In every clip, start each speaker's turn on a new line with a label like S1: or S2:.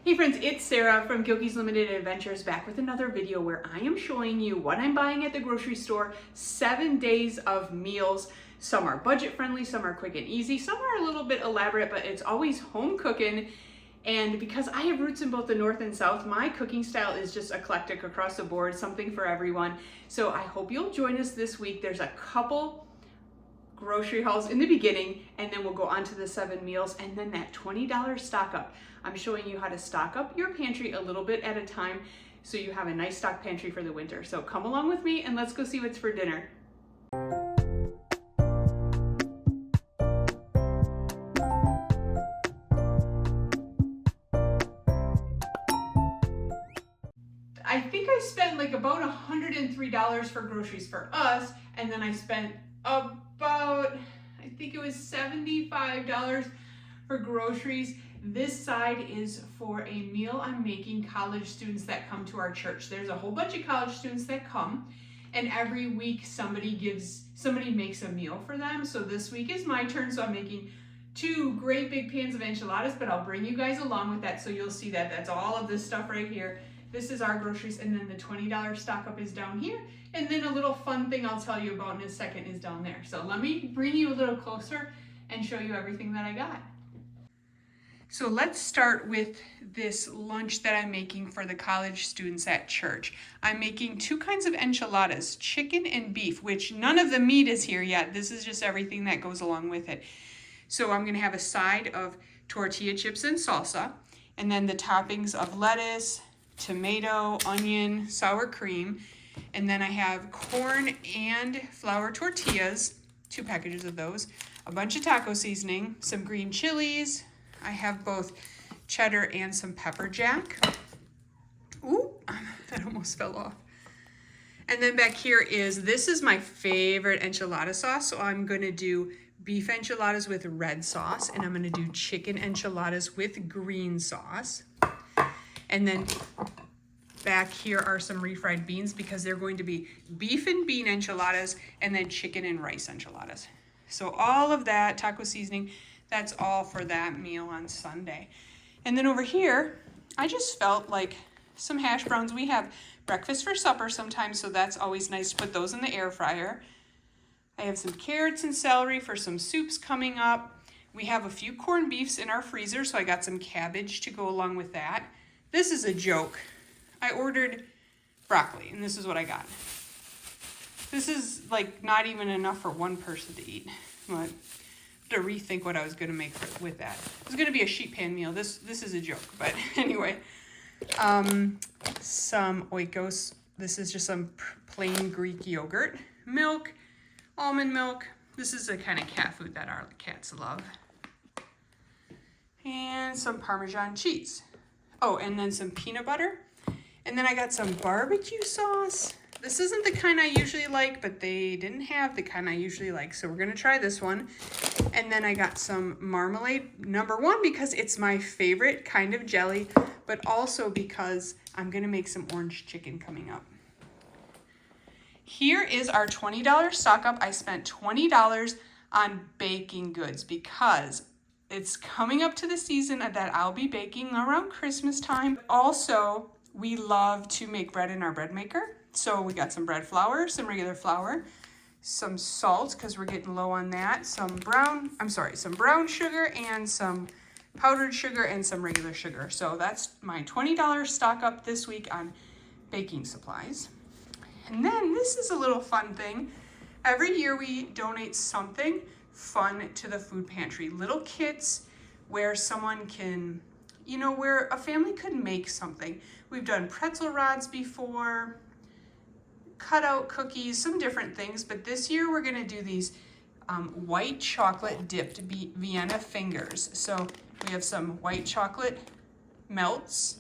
S1: Hey friends, it's Sarah from Gilky's Limited Adventures back with another video where I am showing you what I'm buying at the grocery store, 7 days of meals. Some are budget friendly, some are quick and easy, some are a little bit elaborate, but it's always home cooking. And because I have roots in both the North and South, my cooking style is just eclectic across the board, something for everyone. So I hope you'll join us this week. There's a couple grocery hauls in the beginning, and then we'll go on to the 7 meals and then that $20 stock up. I'm showing you how to stock up your pantry a little bit at a time so you have a nice stock pantry for the winter. So come along with me and let's go see what's for dinner. I think I spent like about $103 for groceries for us, and then I spent about, I think it was $75 for groceries. This side is for a meal I'm making college students that come to our church. There's a whole bunch of college students that come, and every week somebody makes a meal for them. So this week is my turn, so I'm making 2 great big pans of enchiladas, but I'll bring you guys along with that so you'll see that. That's all of this stuff right here. This is our groceries, and then the $20 stock up is down here. And then a little fun thing I'll tell you about in a second is down there. So let me bring you a little closer and show you everything that I got. So let's start with this lunch that I'm making for the college students at church. I'm making 2 kinds of enchiladas, chicken and beef, which none of the meat is here yet. This is just everything that goes along with it. So I'm gonna have a side of tortilla chips and salsa, and then the toppings of lettuce, tomato, onion, sour cream, and then I have corn and flour tortillas, 2 packages of those, a bunch of taco seasoning, some green chilies. I have both cheddar and some pepper jack. Ooh, that almost fell off. And then back here this is my favorite enchilada sauce. So I'm gonna do beef enchiladas with red sauce, and I'm gonna do chicken enchiladas with green sauce. And then back here are some refried beans because they're going to be beef and bean enchiladas and then chicken and rice enchiladas. So all of that, taco seasoning, that's all for that meal on Sunday. And then over here, I just felt like some hash browns. We have breakfast for supper sometimes, so that's always nice to put those in the air fryer. I have some carrots and celery for some soups coming up. We have a few corned beefs in our freezer, so I got some cabbage to go along with that. This is a joke. I ordered broccoli, and this is what I got. This is like not even enough for one person to eat. But to rethink what I was going to make with that. It was going to be a sheet pan meal. This is a joke, but anyway. Some oikos. This is just some plain Greek yogurt. Milk, almond milk. This is the kind of cat food that our cats love. And some Parmesan cheese. Oh, and then some peanut butter. And then I got some barbecue sauce. This isn't the kind I usually like, but they didn't have the kind I usually like, so we're gonna try this one. And then I got some marmalade, number 1, because it's my favorite kind of jelly, but also because I'm gonna make some orange chicken coming up. Here is our $20 stock up. I spent $20 on baking goods because it's coming up to the season that I'll be baking around Christmas time. Also, we love to make bread in our bread maker. So we got some bread flour, some regular flour, some salt because we're getting low on that, some brown sugar and some powdered sugar and some regular sugar. So that's my $20 stock up this week on baking supplies. And then this is a little fun thing. Every year we donate something fun to the food pantry. Little kits where someone can, where a family could make something. We've done pretzel rods before, cutout cookies, some different things, but this year we're gonna do these white chocolate dipped Vienna fingers. So we have some white chocolate melts,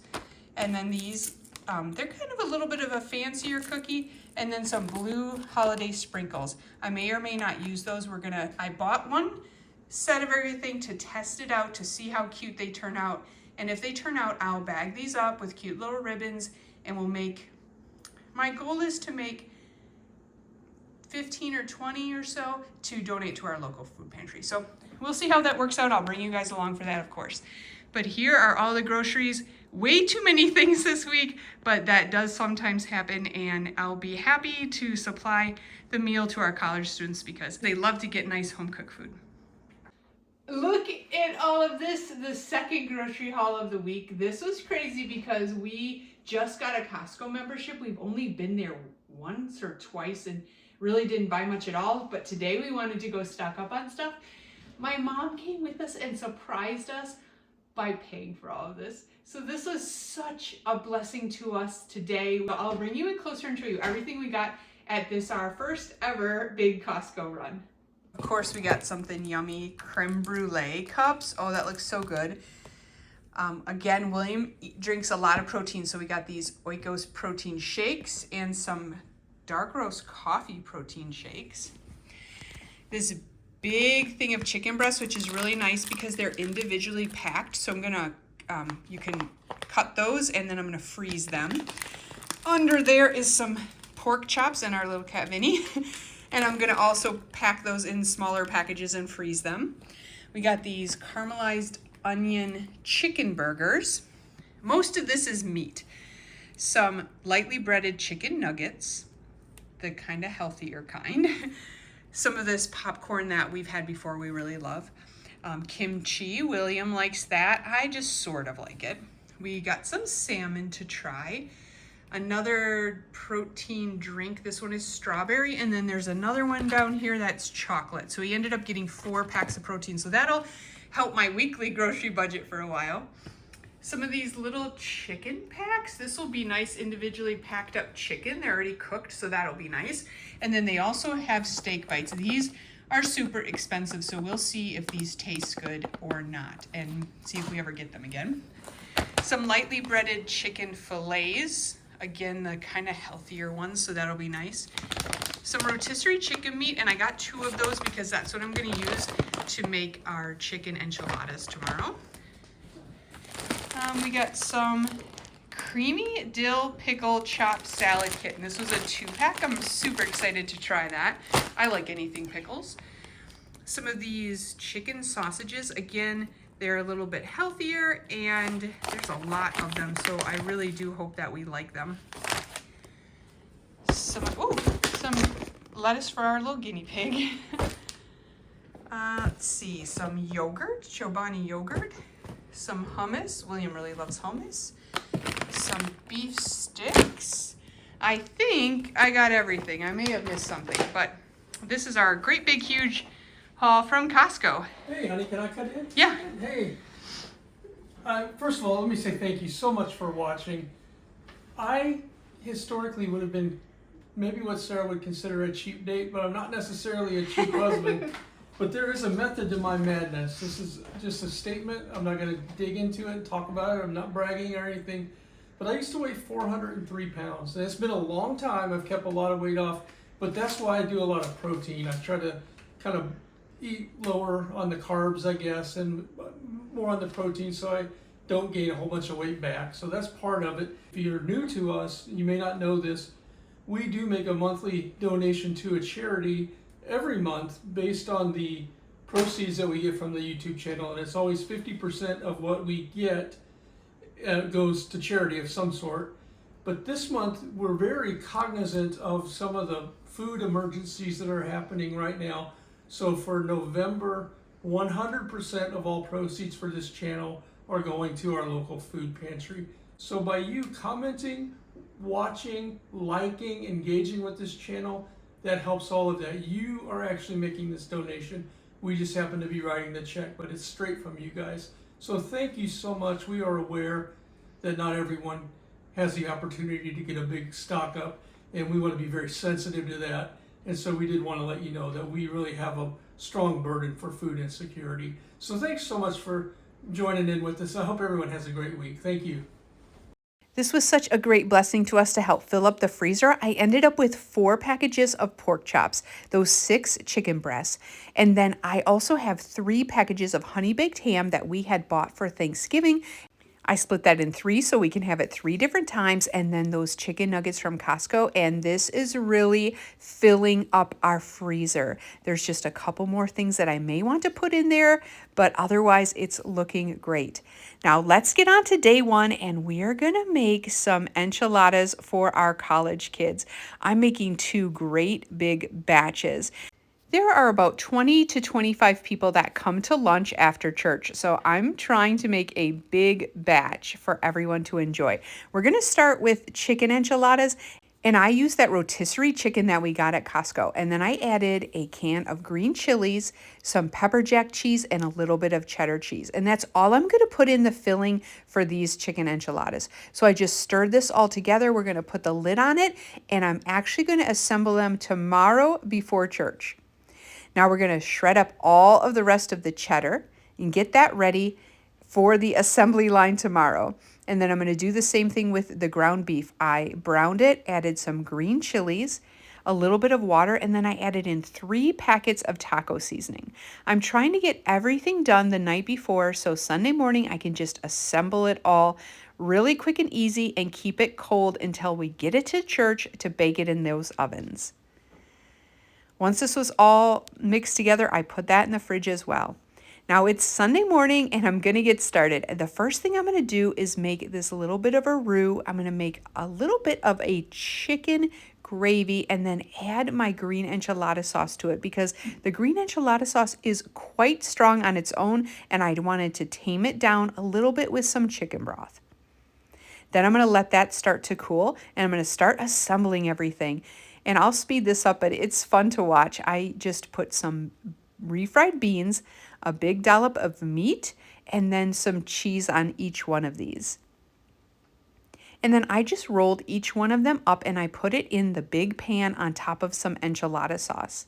S1: and then these, they're kind of a little bit of a fancier cookie, and then some blue holiday sprinkles. I may or may not use those. I bought one set of everything to test it out to see how cute they turn out. And if they turn out, I'll bag these up with cute little ribbons, and my goal is to make 15 or 20 or so to donate to our local food pantry. So we'll see how that works out. I'll bring you guys along for that, of course. But here are all the groceries.
S2: way too many things this week, but that does sometimes happen, and I'll be happy to supply the meal to our college students because they love to get nice home cooked food.
S1: Look at all of this, the second grocery haul of the week. This was crazy because we just got a Costco membership. We've only been there once or twice and really didn't buy much at all, but today we wanted to go stock up on stuff. My mom came with us and surprised us by paying for all of this. So this was such a blessing to us today. I'll bring you in closer and show you everything we got at this, our first ever big Costco run.
S2: Of course, we got something yummy, creme brulee cups. Oh, that looks so good. Again, William drinks a lot of protein, so we got these Oikos protein shakes and some dark roast coffee protein shakes. This big thing of chicken breasts, which is really nice because they're individually packed. So I'm gonna, you can cut those and then I'm gonna freeze them. Under there is some pork chops and our little cat Vinny. And I'm gonna also pack those in smaller packages and freeze them. We got these caramelized onion chicken burgers. Most of this is meat. Some lightly breaded chicken nuggets, the kind of healthier kind. Some of this popcorn that we've had before we really love. Kimchi, William likes that. I just sort of like it. We got some salmon to try. Another protein drink. This one is strawberry, and then there's another one down here that's chocolate. So he ended up getting 4 packs of protein. So that'll help my weekly grocery budget for a while. Some of these little chicken packs. This will be nice individually packed up chicken. They're already cooked, so that'll be nice. And then they also have steak bites. These are super expensive, so we'll see if these taste good or not and see if we ever get them again. Some lightly breaded chicken fillets. Again, the kind of healthier ones, so that'll be nice. Some rotisserie chicken meat, and I got 2 of those because that's what I'm gonna use to make our chicken enchiladas tomorrow. We got some creamy dill pickle chopped salad kit, and this was a 2-pack. I'm super excited to try that. I like anything pickles. Some of these chicken sausages, again, they're a little bit healthier and there's a lot of them, so I really do hope that we like them. Some lettuce for our little guinea pig. Let's see, some yogurt, Chobani yogurt, some hummus. William really loves hummus. Some beef sticks. I think I got everything. I may have missed something, but this is our great big huge haul from Costco.
S3: Hey, honey, can I cut in?
S2: Yeah.
S3: Hey. First of all, let me say thank you so much for watching. I historically would have been maybe what Sarah would consider a cheap date, but I'm not necessarily a cheap husband. But there is a method to my madness. This is just a statement. I'm not going to dig into it and talk about it. I'm not bragging or anything. But I used to weigh 403 pounds. And it's been a long time. I've kept a lot of weight off. But that's why I do a lot of protein. I try to kind of eat lower on the carbs, I guess, and more on the protein so I don't gain a whole bunch of weight back. So that's part of it. If you're new to us, you may not know this, we do make a monthly donation to a charity every month based on the proceeds that we get from the YouTube channel. And it's always 50% of what we get goes to charity of some sort. But this month, we're very cognizant of some of the food emergencies that are happening right now. So for November, 100% of all proceeds for this channel are going to our local food pantry. So by you commenting, watching, liking, engaging with this channel, that helps all of that. You are actually making this donation. We just happen to be writing the check, but it's straight from you guys. So thank you so much. We are aware that not everyone has the opportunity to get a big stock up, and we want to be very sensitive to that. And so we did want to let you know that we really have a strong burden for food insecurity. So thanks so much for joining in with us. I hope everyone has a great week. Thank you.
S2: This was such a great blessing to us to help fill up the freezer. I ended up with 4 packages of pork chops, those 6 chicken breasts, and then I also have 3 packages of honey baked ham that we had bought for Thanksgiving. I split that in 3 so we can have it 3 different times, and then those chicken nuggets from Costco, and this is really filling up our freezer. There's just a couple more things that I may want to put in there, but otherwise it's looking great. Now let's get on to day 1, and we are gonna make some enchiladas for our college kids. I'm making 2 great big batches. There are about 20 to 25 people that come to lunch after church, so I'm trying to make a big batch for everyone to enjoy. We're going to start with chicken enchiladas, and I used that rotisserie chicken that we got at Costco, and then I added a can of green chilies, some pepper jack cheese, and a little bit of cheddar cheese, and that's all I'm going to put in the filling for these chicken enchiladas. So I just stirred this all together. We're going to put the lid on it, and I'm actually going to assemble them tomorrow before church. Now we're going to shred up all of the rest of the cheddar and get that ready for the assembly line tomorrow. And then I'm going to do the same thing with the ground beef. I browned it, added some green chilies, a little bit of water, and then I added in 3 packets of taco seasoning. I'm trying to get everything done the night before so Sunday morning I can just assemble it all really quick and easy and keep it cold until we get it to church to bake it in those ovens. Once this was all mixed together, I put that in the fridge as well. Now it's Sunday morning and I'm gonna get started. The first thing I'm gonna do is make this little bit of a roux. I'm gonna make a little bit of a chicken gravy and then add my green enchilada sauce to it because the green enchilada sauce is quite strong on its own and I wanted to tame it down a little bit with some chicken broth. Then I'm gonna let that start to cool and I'm gonna start assembling everything. And I'll speed this up, but it's fun to watch. I just put some refried beans, a big dollop of meat, and then some cheese on each one of these. And then I just rolled each one of them up and I put it in the big pan on top of some enchilada sauce.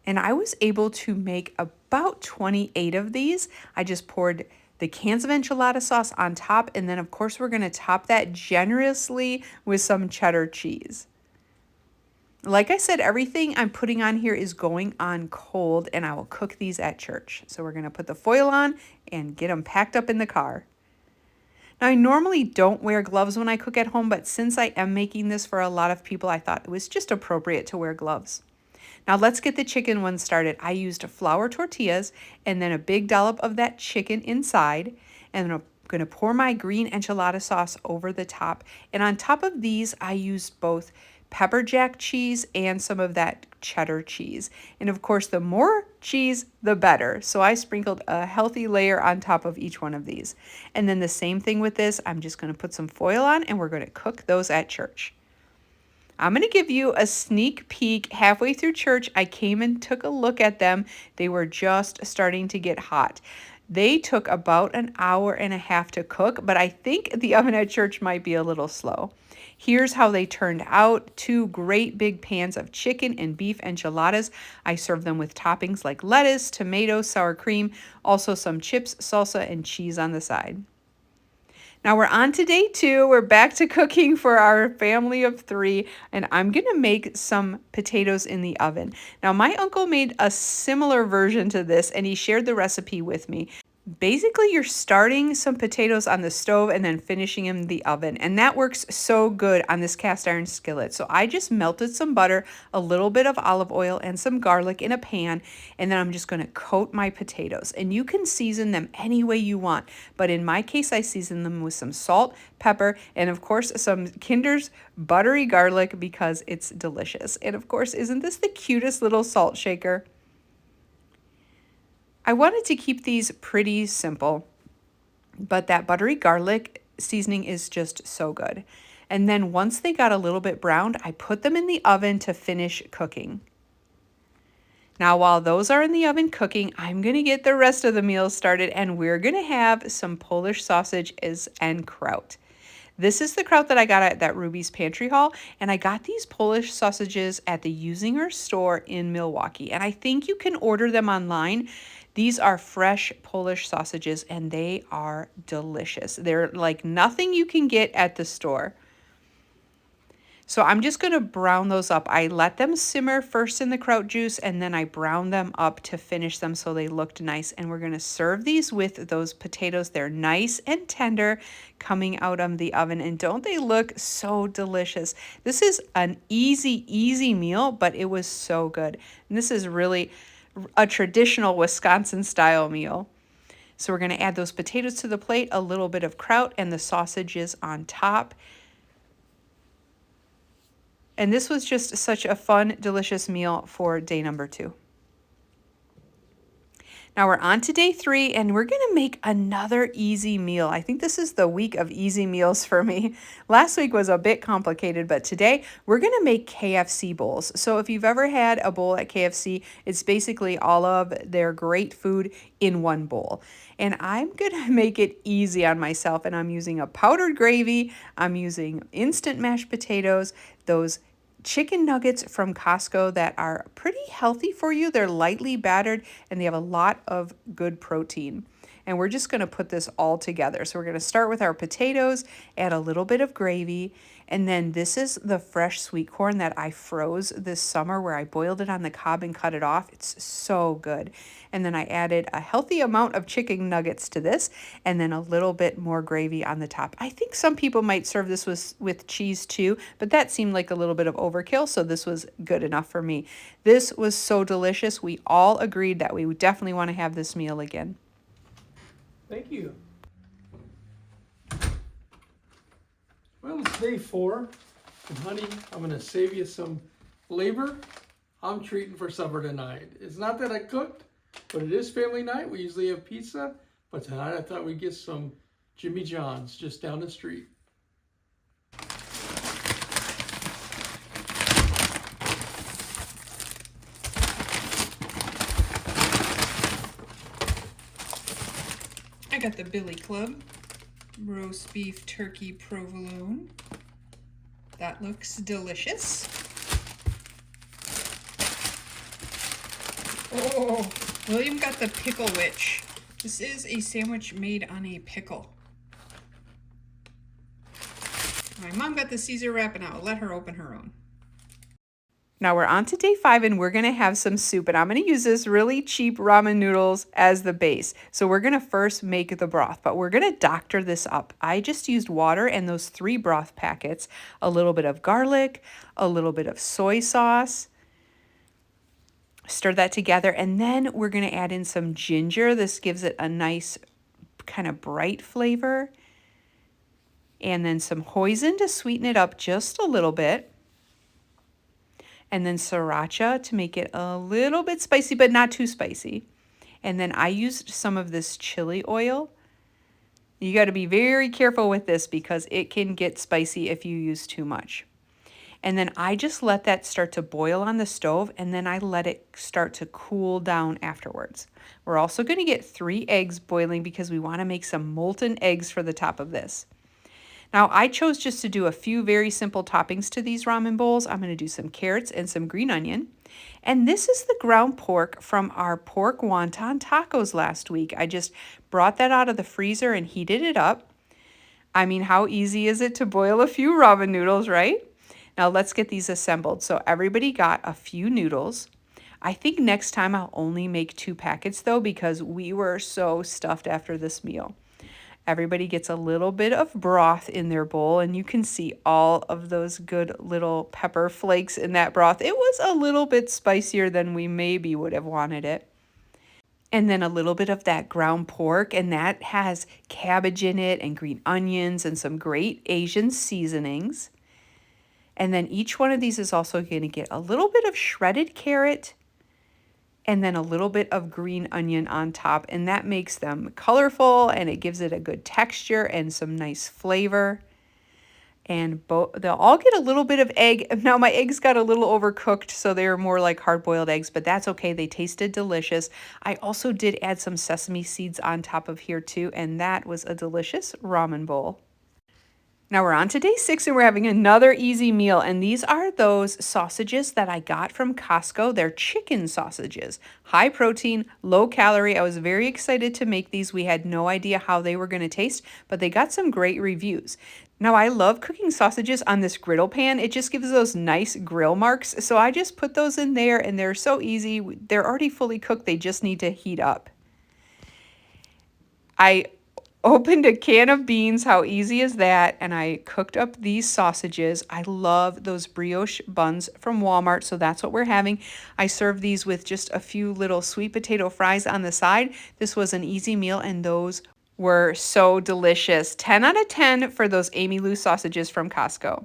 S2: And I was able to make about 28 of these. I just poured the cans of enchilada sauce on top, and then of course we're going to top that generously with some cheddar cheese. Like I said, everything I'm putting on here is going on cold, and I will cook these at church. So we're going to put the foil on and get them packed up in the car. Now, I normally don't wear gloves when I cook at home, but since I am making this for a lot of people, I thought it was just appropriate to wear gloves. Now let's get the chicken one started. I used flour tortillas and then a big dollop of that chicken inside. And then I'm going to pour my green enchilada sauce over the top. And on top of these, I used both pepper jack cheese and some of that cheddar cheese. And of course, the more cheese, the better. So I sprinkled a healthy layer on top of each one of these. And then the same thing with this. I'm just going to put some foil on and we're going to cook those at church. I'm going to give you a sneak peek. Halfway through church, I came and took a look at them. They were just starting to get hot. They took about an hour and a half to cook, but I think the oven at church might be a little slow. Here's how they turned out. 2 great big pans of chicken and beef enchiladas. I served them with toppings like lettuce, tomatoes, sour cream, also some chips, salsa, and cheese on the side. Now we're on to day 2. We're back to cooking for our family of 3, and I'm going to make some potatoes in the oven. Now my uncle made a similar version to this, and he shared the recipe with me. Basically, you're starting some potatoes on the stove and then finishing in the oven, and that works so good on this cast iron skillet. So I just melted some butter, a little bit of olive oil, and some garlic in a pan, and then I'm just going to coat my potatoes. And you can season them any way you want, but in my case, I season them with some salt, pepper, and of course, some Kinder's buttery garlic because it's delicious. And of course, isn't this the cutest little salt shaker? I wanted to keep these pretty simple, but that buttery garlic seasoning is just so good. And then once they got a little bit browned, I put them in the oven to finish cooking. Now, while those are in the oven cooking, I'm going to get the rest of the meal started, and we're going to have some Polish sausages and kraut. This is the kraut that I got at that Ruby's Pantry haul, and I got these Polish sausages at the Usinger store in Milwaukee, and I think you can order them online. These are fresh Polish sausages, and they are delicious. They're like nothing you can get at the store. So I'm just going to brown those up. I let them simmer first in the kraut juice, and then I brown them up to finish them so they looked nice. And we're going to serve these with those potatoes. They're nice and tender coming out of the oven. And don't they look so delicious? This is an easy meal, but it was so good. And this is really a traditional Wisconsin style meal. So we're going to add those potatoes to the plate, a little bit of kraut, and the sausages on top. And this was just such a fun, delicious meal for day number 2. Now we're on to day 3, and we're going to make another easy meal. I think this is the week of easy meals for me. Last week was a bit complicated, but today we're going to make KFC bowls. So if you've ever had a bowl at KFC, it's basically all of their great food in one bowl. And I'm going to make it easy on myself, and I'm using a powdered gravy. I'm using instant mashed potatoes, those chicken nuggets from Costco that are pretty healthy for you. They're lightly battered and they have a lot of good protein. And we're just going to put this all together. So we're going to start with our potatoes, add a little bit of gravy, and then this is the fresh sweet corn that I froze this summer where I boiled it on the cob and cut it off. It's so good. And then I added a healthy amount of chicken nuggets to this, and then a little bit more gravy on the top. I think some people might serve this with cheese too, but that seemed like a little bit of overkill, so this was good enough for me. This was so delicious. We all agreed that we would definitely want to have this meal again.
S3: Thank you. Well, it's day 4, and honey, I'm going to save you some labor. I'm treating for supper tonight. It's not that I cooked, but it is family night. We usually have pizza, but tonight I thought we'd get some Jimmy John's just down the street.
S2: I got the Billy Club roast beef turkey provolone. That looks delicious. Oh, William got the Pickle Witch. This is a sandwich made on a pickle. My mom got the Caesar wrap, and I'll let her open her own. Now we're on to day 5, and we're going to have some soup, and I'm going to use this really cheap ramen noodles as the base. So we're going to first make the broth, but we're going to doctor this up. I just used water and those 3 broth packets, a little bit of garlic, a little bit of soy sauce. Stir that together, and then we're going to add in some ginger. This gives it a nice kind of bright flavor. And then some hoisin to sweeten it up just a little bit. And then sriracha to make it a little bit spicy, but not too spicy. And then I used some of this chili oil. You got to be very careful with this because it can get spicy if you use too much. And then I just let that start to boil on the stove, and then I let it start to cool down afterwards. We're also going to get 3 eggs boiling because we want to make some molten eggs for the top of this. Now, I chose just to do a few very simple toppings to these ramen bowls. I'm going to do some carrots and some green onion. And this is the ground pork from our pork wonton tacos last week. I just brought that out of the freezer and heated it up. I mean, how easy is it to boil a few ramen noodles, right? Now, let's get these assembled. So everybody got a few noodles. I think next time I'll only make 2 packets, though, because we were so stuffed after this meal. Everybody gets a little bit of broth in their bowl, and you can see all of those good little pepper flakes in that broth. It was a little bit spicier than we maybe would have wanted it. And then a little bit of that ground pork, and that has cabbage in it and green onions and some great Asian seasonings. And then each one of these is also going to get a little bit of shredded carrot and then a little bit of green onion on top, and that makes them colorful and it gives it a good texture and some nice flavor. And they'll all get a little bit of egg. Now my eggs got a little overcooked, so they were more like hard-boiled eggs, but that's okay. They tasted delicious. I also did add some sesame seeds on top of here too, and that was a delicious ramen bowl. Now we're on to day 6 and we're having another easy meal, and these are those sausages that I got from Costco. They're chicken sausages, high protein, low calorie. I was very excited to make these. We had no idea how they were going to taste, but they got some great reviews. Now I love cooking sausages on this griddle pan. It just gives those nice grill marks. So I just put those in there and they're so easy. They're already fully cooked. They just need to heat up. I opened a can of beans, how easy is that? And I cooked up these sausages. I love those brioche buns from Walmart, so that's what we're having. I served these with just a few little sweet potato fries on the side. This was an easy meal, and those were so delicious. 10 out of 10 for those Amy Lou sausages from Costco.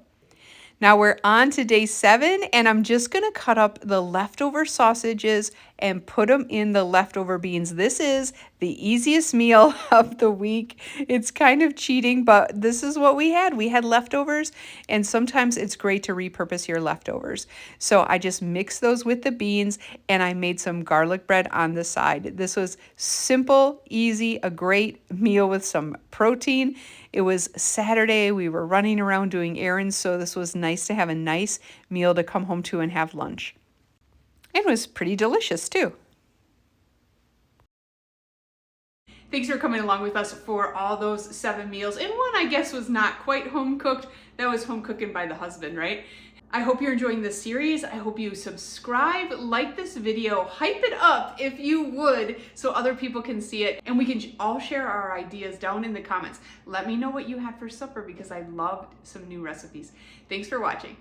S2: Now we're on to day 7, and I'm just gonna cut up the leftover sausages and put them in the leftover beans. This is the easiest meal of the week. It's kind of cheating, but this is what we had. We had leftovers, and sometimes it's great to repurpose your leftovers. So I just mixed those with the beans, and I made some garlic bread on the side. This was simple, easy, a great meal with some protein. It was Saturday. We were running around doing errands, so this was nice to have a nice meal to come home to and have lunch. It was pretty delicious too.
S1: Thanks for coming along with us for all those 7 meals. And one, I guess, was not quite home cooked. That was home cooking by the husband, right? I hope you're enjoying this series. I hope you subscribe, like this video, hype it up if you would, so other people can see it, and we can all share our ideas down in the comments. Let me know what you had for supper because I loved some new recipes. Thanks for watching.